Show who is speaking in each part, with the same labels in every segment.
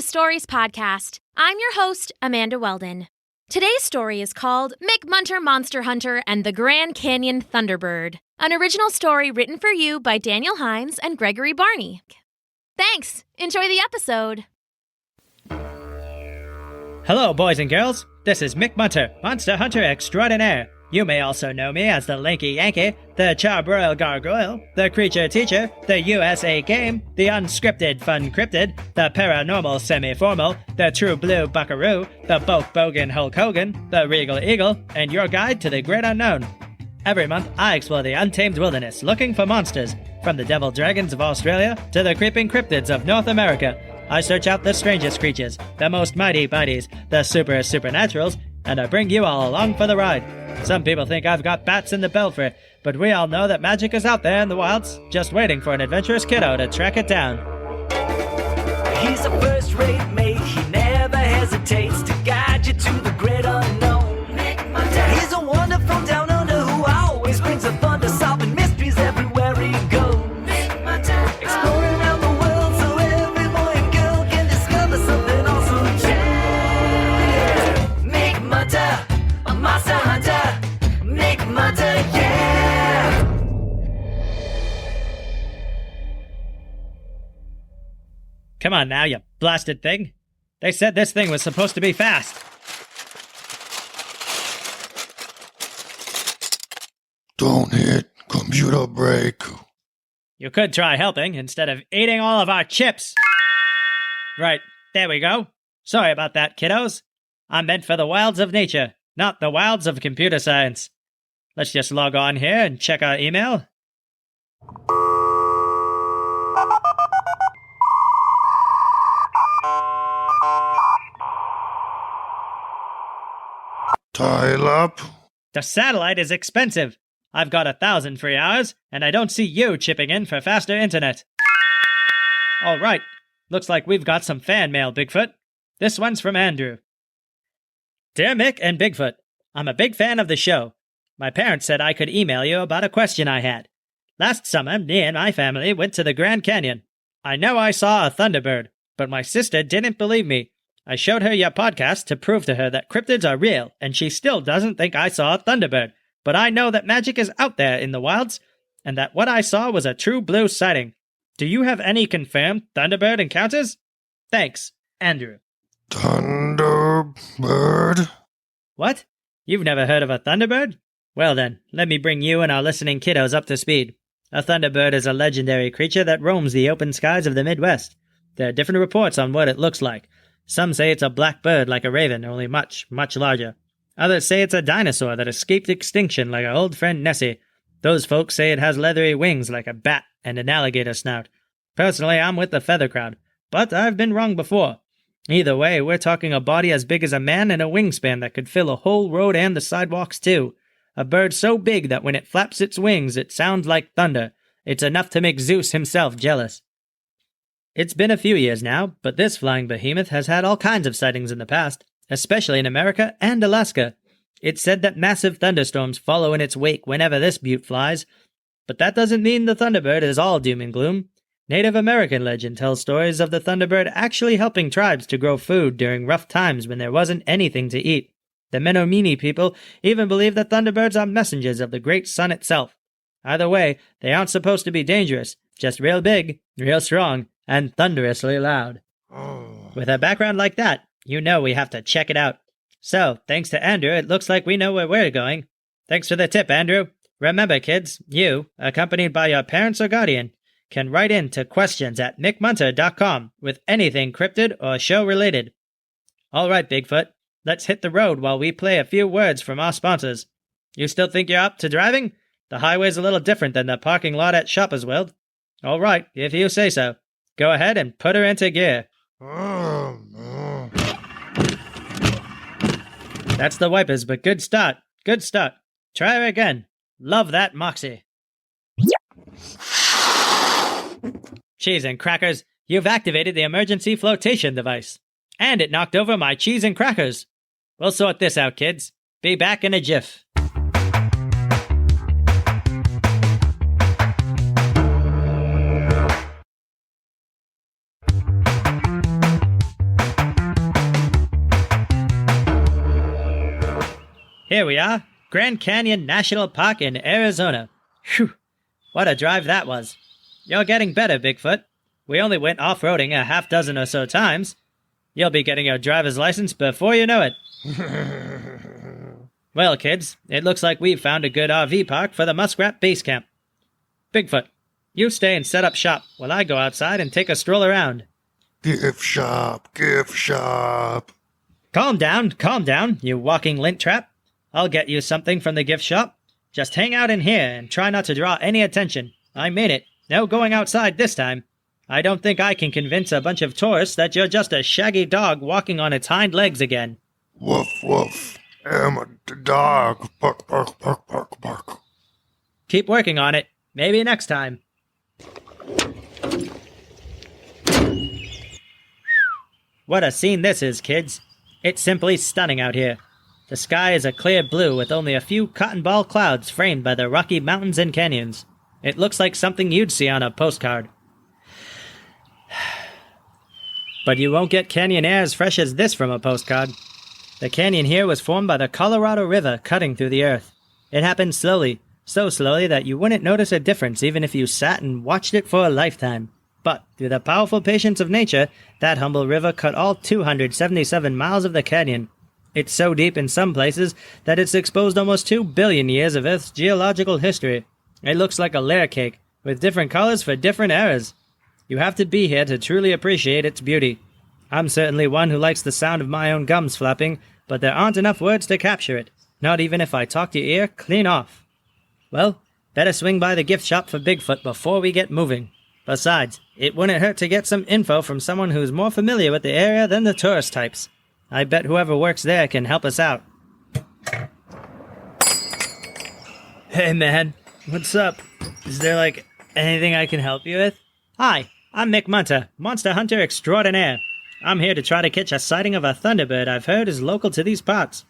Speaker 1: Stories podcast. I'm your host, Amanda Weldin. Today's story is called Mick Munter, Monster Hunter, and the Grand Canyon Thunderbird, an original story written for you by Daniel Hinds and Gregory Barney. Thanks. Enjoy the episode.
Speaker 2: Hello, boys and girls. This is Mick Munter, Monster Hunter Extraordinaire. You may also know me as the Lanky Yankee, the Charbroil Gargoyle, the Creature Teacher, the USA Game, the Unscripted Fun Cryptid, the Paranormal Semi-Formal, the True Blue Buckaroo, the Bulk Bogan Hulk Hogan, the Regal Eagle, and your guide to the Great Unknown. Every month, I explore the untamed wilderness looking for monsters, from the devil dragons of Australia to the creeping cryptids of North America. I search out the strangest creatures, the most mighty mighties, the supernaturals, and I bring you all along for the ride. Some people think I've got bats in the belfry, but we all know that magic is out there in the wilds, just waiting for an adventurous kiddo to track it down.
Speaker 3: He's a first-rate mate, he never hesitates to guide you to the great unknown. Mick Munter. He's a wonderful down-under who always brings a thunder, solving mysteries everywhere he goes. Mick Munter. Exploring around the world so every boy and girl can discover something awesome. Yeah. Mick Munter, a monster hunter. Mick Munter, yeah!
Speaker 2: Come on now, you blasted thing. They said this thing was supposed to be fast.
Speaker 4: Don't hit computer break.
Speaker 2: You could try helping instead of eating all of our chips. Right, there we go. Sorry about that, kiddos. I'm meant for the wilds of nature, not the wilds of computer science. Let's just log on here and check our email.
Speaker 4: Dial up.
Speaker 2: The satellite is expensive. I've got 1,000 free hours, and I don't see you chipping in for faster internet. All right, looks like we've got some fan mail, Bigfoot. This one's from Andrew. Dear Mick and Bigfoot, I'm a big fan of the show. My parents said I could email you about a question I had. Last summer, me and my family went to the Grand Canyon. I know I saw a Thunderbird, but my sister didn't believe me. I showed her your podcast to prove to her that cryptids are real, and she still doesn't think I saw a Thunderbird. But I know that magic is out there in the wilds, and that what I saw was a true blue sighting. Do you have any confirmed Thunderbird encounters? Thanks, Andrew.
Speaker 4: Thunderbird?
Speaker 2: What? You've never heard of a Thunderbird? Well then, let me bring you and our listening kiddos up to speed. A Thunderbird is a legendary creature that roams the open skies of the Midwest. There are different reports on what it looks like. Some say it's a black bird like a raven, only much, much larger. Others say it's a dinosaur that escaped extinction like our old friend Nessie. Those folks say it has leathery wings like a bat and an alligator snout. Personally, I'm with the feather crowd, but I've been wrong before. Either way, we're talking a body as big as a man and a wingspan that could fill a whole road and the sidewalks too. A bird so big that when it flaps its wings, it sounds like thunder. It's enough to make Zeus himself jealous. It's been a few years now, but this flying behemoth has had all kinds of sightings in the past, especially in America and Alaska. It's said that massive thunderstorms follow in its wake whenever this beaut flies. But that doesn't mean the Thunderbird is all doom and gloom. Native American legend tells stories of the Thunderbird actually helping tribes to grow food during rough times when there wasn't anything to eat. The Menominee people even believe that Thunderbirds are messengers of the great sun itself. Either way, they aren't supposed to be dangerous, just real big, real strong, and thunderously loud. With a background like that, you know we have to check it out. So, thanks to Andrew, it looks like we know where we're going. Thanks for the tip, Andrew. Remember, kids, you, accompanied by your parents or guardian, can write in to questions@mickmunter.com with anything cryptid or show-related. All right, Bigfoot. Let's hit the road while we play a few words from our sponsors. You still think you're up to driving? The highway's a little different than the parking lot at Shoppers World. All right, if you say so. Go ahead and put her into gear. That's the wipers, but good start. Good start. Try her again. Love that moxie. Cheese and crackers, you've activated the emergency flotation device. And it knocked over my cheese and crackers. We'll sort this out, kids. Be back in a jiff. Here we are, Grand Canyon National Park in Arizona. Phew, what a drive that was. You're getting better, Bigfoot. We only went off-roading a half dozen or so times. You'll be getting your driver's license before you know it. Well, kids, it looks like we've found a good RV park for the Muskrat Base Camp. Bigfoot, you stay and set up shop while I go outside and take a stroll around.
Speaker 4: Gift shop, gift shop.
Speaker 2: Calm down, you walking lint trap. I'll get you something from the gift shop. Just hang out in here and try not to draw any attention. I mean it. No going outside this time. I don't think I can convince a bunch of tourists that you're just a shaggy dog walking on its hind legs again.
Speaker 4: Woof, woof. I'm a dog. Bark, bark, bark, bark, bark.
Speaker 2: Keep working on it. Maybe next time. What a scene this is, kids. It's simply stunning out here. The sky is a clear blue with only a few cotton ball clouds framed by the rocky mountains and canyons. It looks like something you'd see on a postcard. But you won't get canyon air as fresh as this from a postcard. The canyon here was formed by the Colorado River cutting through the earth. It happened slowly, so slowly that you wouldn't notice a difference even if you sat and watched it for a lifetime. But through the powerful patience of nature, that humble river cut all 277 miles of the canyon. It's so deep in some places that it's exposed almost 2 billion years of Earth's geological history. It looks like a layer cake, with different colors for different eras. You have to be here to truly appreciate its beauty. I'm certainly one who likes the sound of my own gums flapping, but there aren't enough words to capture it, not even if I talked your ear clean off. Well, better swing by the gift shop for Bigfoot before we get moving. Besides, it wouldn't hurt to get some info from someone who's more familiar with the area than the tourist types. I bet whoever works there can help us out. Hey man, what's up? Is there anything I can help you with? Hi, I'm Mick Munter, monster hunter extraordinaire. I'm here to try to catch a sighting of a Thunderbird I've heard is local to these parts.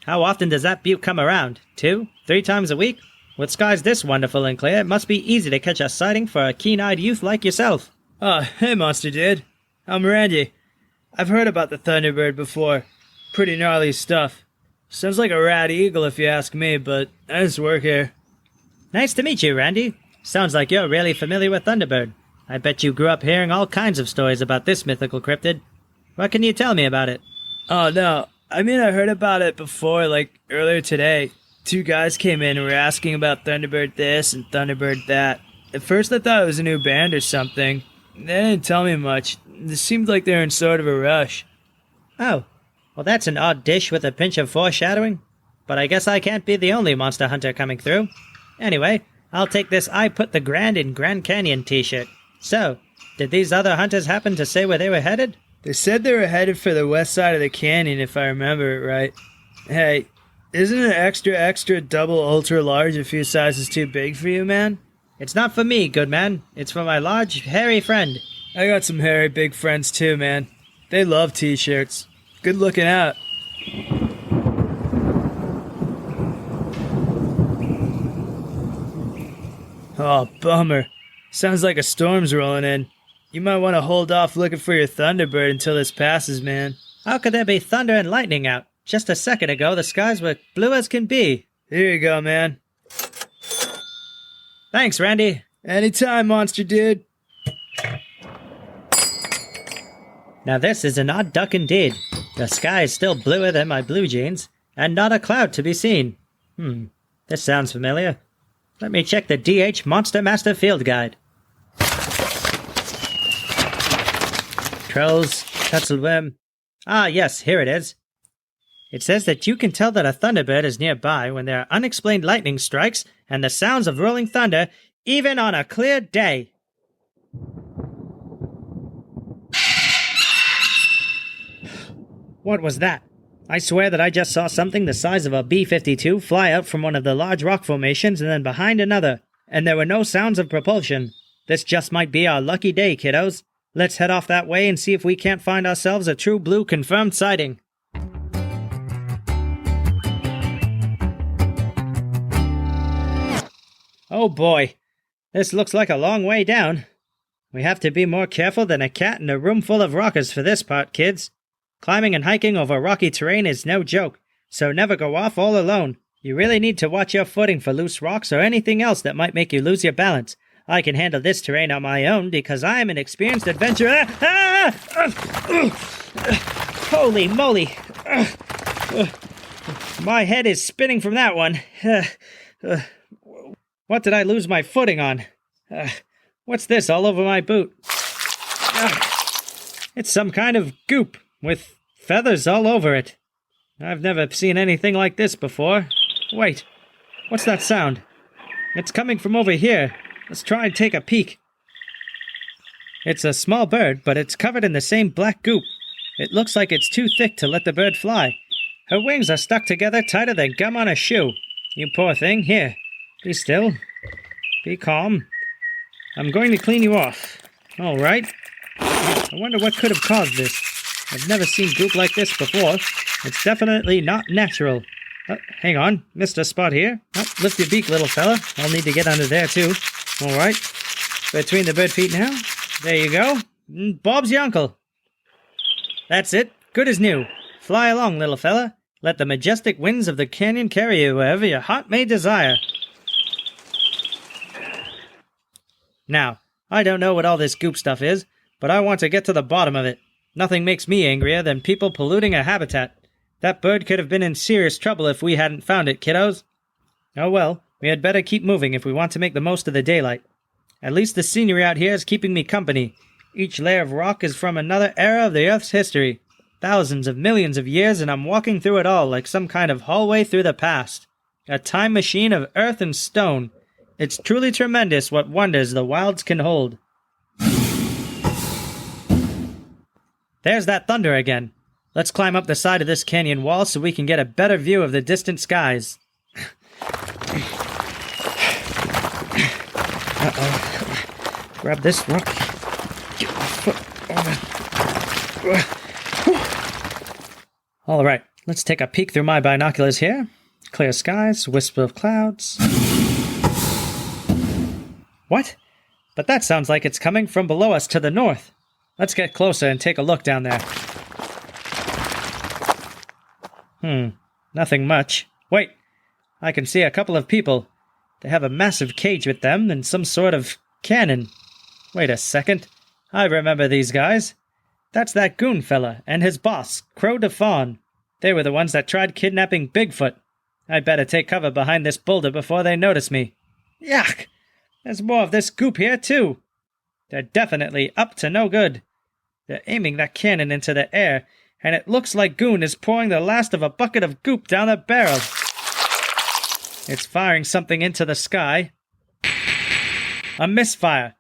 Speaker 2: How often does that butte come around? 2, 3 times a week? With skies this wonderful and clear, it must be easy to catch a sighting for a keen-eyed youth like yourself.
Speaker 5: Hey monster dude. I'm Randy. I've heard about the Thunderbird before. Pretty gnarly stuff. Sounds like a rad eagle if you ask me, but I just work here.
Speaker 2: Nice to meet you, Randy. Sounds like you're really familiar with Thunderbird. I bet you grew up hearing all kinds of stories about this mythical cryptid. What can you tell me about it?
Speaker 5: Oh no, I heard about it before, earlier today. 2 guys came in and were asking about Thunderbird this and Thunderbird that. At first I thought it was a new band or something. They didn't tell me much. It seemed like they were in sort of a rush.
Speaker 2: Oh, well that's an odd dish with a pinch of foreshadowing. But I guess I can't be the only monster hunter coming through. Anyway, I'll take this I Put the Grand in Grand Canyon t-shirt. So, did these other hunters happen to say where they were headed?
Speaker 5: They said they were headed for the west side of the canyon, if I remember it right. Hey, isn't an extra double ultra large a few sizes too big for you, man?
Speaker 2: It's not for me, good man. It's for my large, hairy friend.
Speaker 5: I got some hairy big friends too, man. They love t-shirts. Good looking out. Oh, bummer. Sounds like a storm's rolling in. You might want to hold off looking for your Thunderbird until this passes, man.
Speaker 2: How could there be thunder and lightning out? Just a second ago, the skies were blue as can be.
Speaker 5: Here you go, man.
Speaker 2: Thanks, Randy.
Speaker 5: Anytime, monster dude.
Speaker 2: Now this is an odd duck indeed. The sky is still bluer than my blue jeans, and not a cloud to be seen. This sounds familiar. Let me check the DH Monster Master Field Guide. Trolls, Tutselworm. Ah, yes, here it is. It says that you can tell that a Thunderbird is nearby when there are unexplained lightning strikes and the sounds of rolling thunder, even on a clear day. What was that? I swear that I just saw something the size of a B-52 fly out from one of the large rock formations and then behind another, and there were no sounds of propulsion. This just might be our lucky day, kiddos. Let's head off that way and see if we can't find ourselves a true blue confirmed sighting. Oh boy, this looks like a long way down. We have to be more careful than a cat in a room full of rockers for this part, kids. Climbing and hiking over rocky terrain is no joke, so never go off all alone. You really need to watch your footing for loose rocks or anything else that might make you lose your balance. I can handle this terrain on my own because I am an experienced adventurer. Holy moly! My head is spinning from that one. What did I lose my footing on? What's this all over my boot? It's some kind of goop with feathers all over it. I've never seen anything like this before. Wait, what's that sound? It's coming from over here. Let's try and take a peek. It's a small bird, but it's covered in the same black goop. It looks like it's too thick to let the bird fly. Her wings are stuck together tighter than gum on a shoe. You poor thing. Here, be still. Be calm. I'm going to clean you off. All right. I wonder what could have caused this. I've never seen goop like this before. It's definitely not natural. Hang on, missed a spot here. Lift your beak, little fella. I'll need to get under there, too. All right. Between the bird feet now. There you go. Bob's your uncle. That's it. Good as new. Fly along, little fella. Let the majestic winds of the canyon carry you wherever your heart may desire. Now, I don't know what all this goop stuff is, but I want to get to the bottom of it. Nothing makes me angrier than people polluting a habitat. That bird could have been in serious trouble if we hadn't found it, kiddos. Oh well, we had better keep moving if we want to make the most of the daylight. At least the scenery out here is keeping me company. Each layer of rock is from another era of the Earth's history. Thousands of millions of years, and I'm walking through it all like some kind of hallway through the past. A time machine of earth and stone. It's truly tremendous what wonders the wilds can hold. There's that thunder again. Let's climb up the side of this canyon wall so we can get a better view of the distant skies. Uh-oh. Grab this rock. Get my foot over. All right, let's take a peek through my binoculars here. Clear skies, whisper of clouds. What? But that sounds like it's coming from below us to the north. Let's get closer and take a look down there. Nothing much. Wait, I can see a couple of people. They have a massive cage with them and some sort of cannon. Wait a second. I remember these guys. That's that goon fella and his boss, Crow de Fawn. They were the ones that tried kidnapping Bigfoot. I'd better take cover behind this boulder before they notice me. Yuck! There's more of this goop here, too. They're definitely up to no good. They're aiming that cannon into the air, and it looks like Goon is pouring the last of a bucket of goop down the barrel. It's firing something into the sky. A misfire.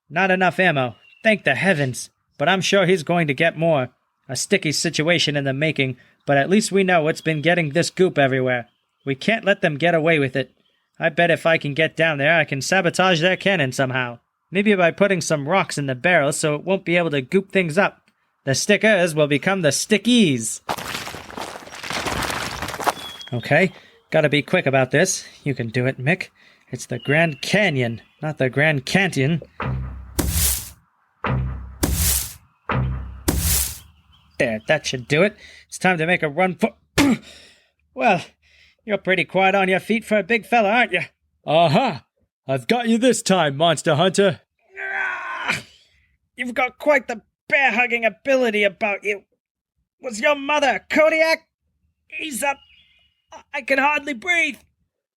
Speaker 2: Not enough ammo. Thank the heavens. But I'm sure he's going to get more. A sticky situation in the making, but at least we know it's been getting this goop everywhere. We can't let them get away with it. I bet if I can get down there, I can sabotage their cannon somehow. Maybe by putting some rocks in the barrel so it won't be able to goop things up. The stickers will become the stickies. Okay, gotta be quick about this. You can do it, Mick. It's the Grand Canyon, not the Grand Canyon. There, that should do it. It's time to make a run for... Well, you're pretty quiet on your feet for a big fella, aren't you?
Speaker 5: Aha! I've got you this time, Monster Hunter.
Speaker 2: You've got quite the bear-hugging ability about you. Was your mother Kodiak? Ease up. I can hardly breathe.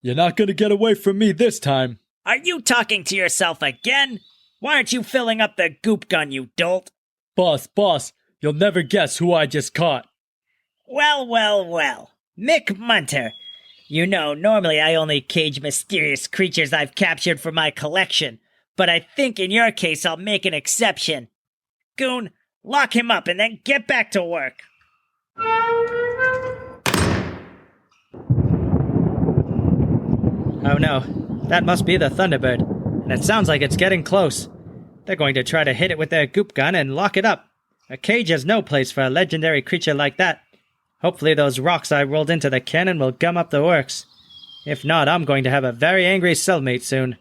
Speaker 5: You're not gonna get away from me this time.
Speaker 2: Are you talking to yourself again? Why aren't you filling up the goop gun, you dolt?
Speaker 5: Boss, you'll never guess who I just caught.
Speaker 2: Well. Mick Munter. You know, normally I only cage mysterious creatures I've captured for my collection, but I think in your case I'll make an exception. Goon, lock him up and then get back to work. Oh no, that must be the Thunderbird, and it sounds like it's getting close. They're going to try to hit it with their goop gun and lock it up. A cage is no place for a legendary creature like that. Hopefully those rocks I rolled into the cannon will gum up the works. If not, I'm going to have a very angry cellmate soon.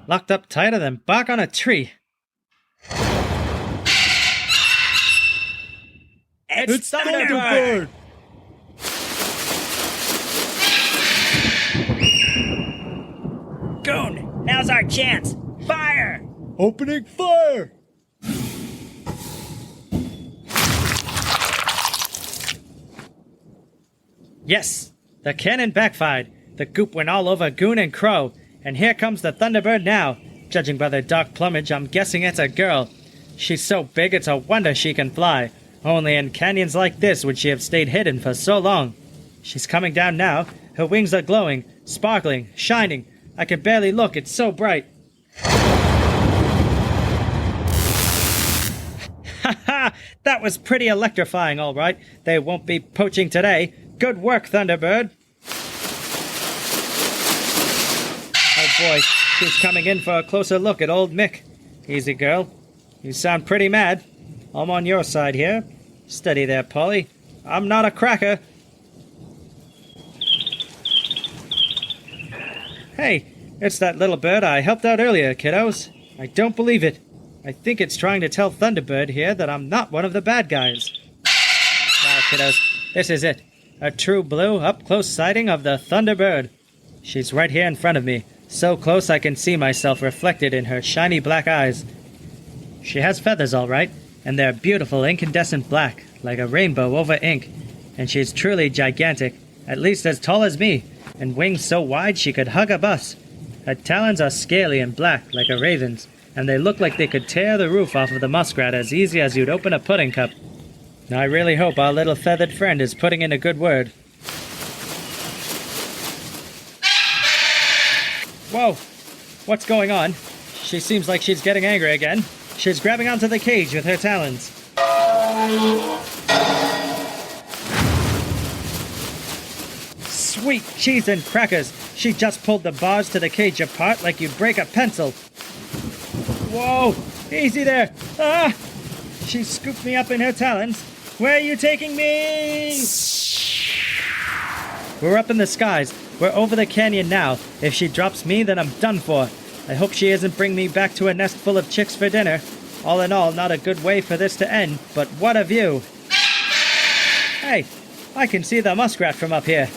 Speaker 2: Locked up tighter than bark on a tree. It's Thunderbird!
Speaker 5: Goon, now's our chance. Fire!
Speaker 4: Opening fire!
Speaker 2: Yes, the cannon backfired. The goop went all over Goon and Crow. And here comes the Thunderbird now. Judging by their dark plumage, I'm guessing it's a girl. She's so big it's a wonder she can fly. Only in canyons like this would she have stayed hidden for so long. She's coming down now. Her wings are glowing, sparkling, shining. I can barely look, it's so bright. Ha ha! That was pretty electrifying, all right. They won't be poaching today. Good work, Thunderbird. Oh boy, she's coming in for a closer look at old Mick. Easy, girl. You sound pretty mad. I'm on your side here. Steady there, Polly. I'm not a cracker. Hey, it's that little bird I helped out earlier, kiddos. I don't believe it. I think it's trying to tell Thunderbird here that I'm not one of the bad guys. Wow, kiddos, this is it. A true blue, up-close sighting of the Thunderbird. She's right here in front of me, so close I can see myself reflected in her shiny black eyes. She has feathers, all right, and they're beautiful incandescent black, like a rainbow over ink. And she's truly gigantic, at least as tall as me, and wings so wide she could hug a bus. Her talons are scaly and black, like a raven's, and they look like they could tear the roof off of the muskrat as easy as you'd open a pudding cup. I really hope our little feathered friend is putting in a good word. Whoa! What's going on? She seems like she's getting angry again. She's grabbing onto the cage with her talons. Sweet cheese and crackers! She just pulled the bars to the cage apart like you'd break a pencil. Whoa! Easy there! Ah! She scooped me up in her talons. Where are you taking me? We're up in the skies. We're over the canyon now. If she drops me, then I'm done for. I hope she isn't bringing me back to a nest full of chicks for dinner. All in all, not a good way for this to end, but what a view. Hey, I can see the muskrat from up here.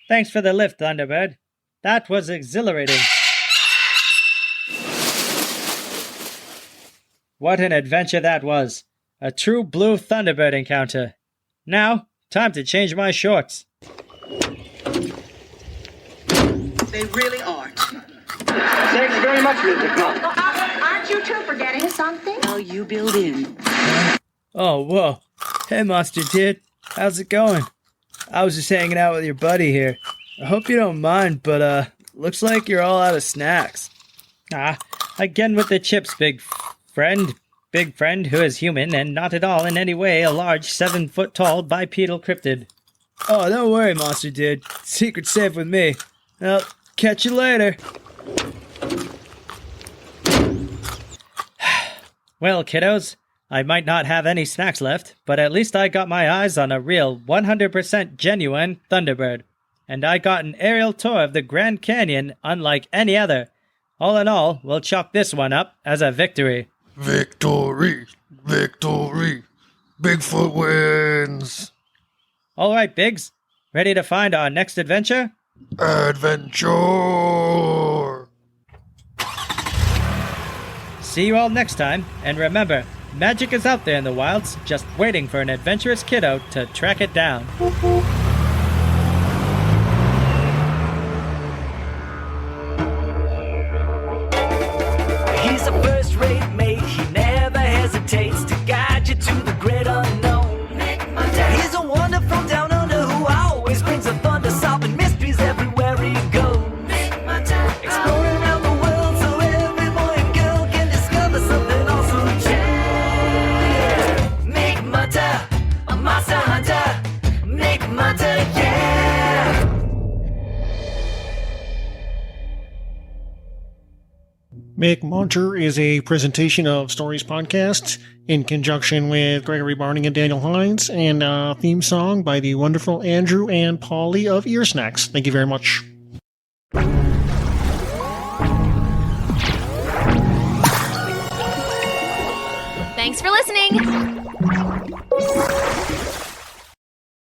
Speaker 2: Thanks for the lift, Thunderbird. That was exhilarating. What an adventure that was. A true blue Thunderbird encounter. Now, time to change my shorts.
Speaker 6: They really aren't.
Speaker 7: Thanks very much, Mr. Clump.
Speaker 8: Aren't you two forgetting something?
Speaker 6: How you build in.
Speaker 5: Oh, whoa. Hey, Monster Dude. How's it going? I was just hanging out with your buddy here. I hope you don't mind, but, looks like you're all out of snacks.
Speaker 2: Again with the chips, big friend. Big friend who is human and not at all in any way a large 7-foot-tall bipedal cryptid.
Speaker 5: Oh, don't worry, Monster Dude. Secret's safe with me. Well, catch you later.
Speaker 2: Well, kiddos, I might not have any snacks left, but at least I got my eyes on a real 100% genuine Thunderbird. And I got an aerial tour of the Grand Canyon unlike any other. All in all, we'll chalk this one up as a victory.
Speaker 4: Victory! Victory! Bigfoot wins!
Speaker 2: All right, Biggs. Ready to find our next adventure?
Speaker 4: Adventure!
Speaker 2: See you all next time, and remember, magic is out there in the wilds, just waiting for an adventurous kiddo to track it down.
Speaker 3: He's a first-rate mate. He never hesitates to guide you to the great unknown. Mick Munter. He's a wonderful down under who always brings a thunder, solving mysteries everywhere he goes. Mick Munter. Exploring around the world so every boy and girl can discover something awesome too. Yeah. Mick Munter, a monster hunter. Mick Munter, yeah.
Speaker 9: Mick Munter is a presentation of Stories Podcast in conjunction with Gregory Barning and Daniel Hinds, and a theme song by the wonderful Andrew and Polly of Ear Snacks. Thank you very much.
Speaker 1: Thanks for listening.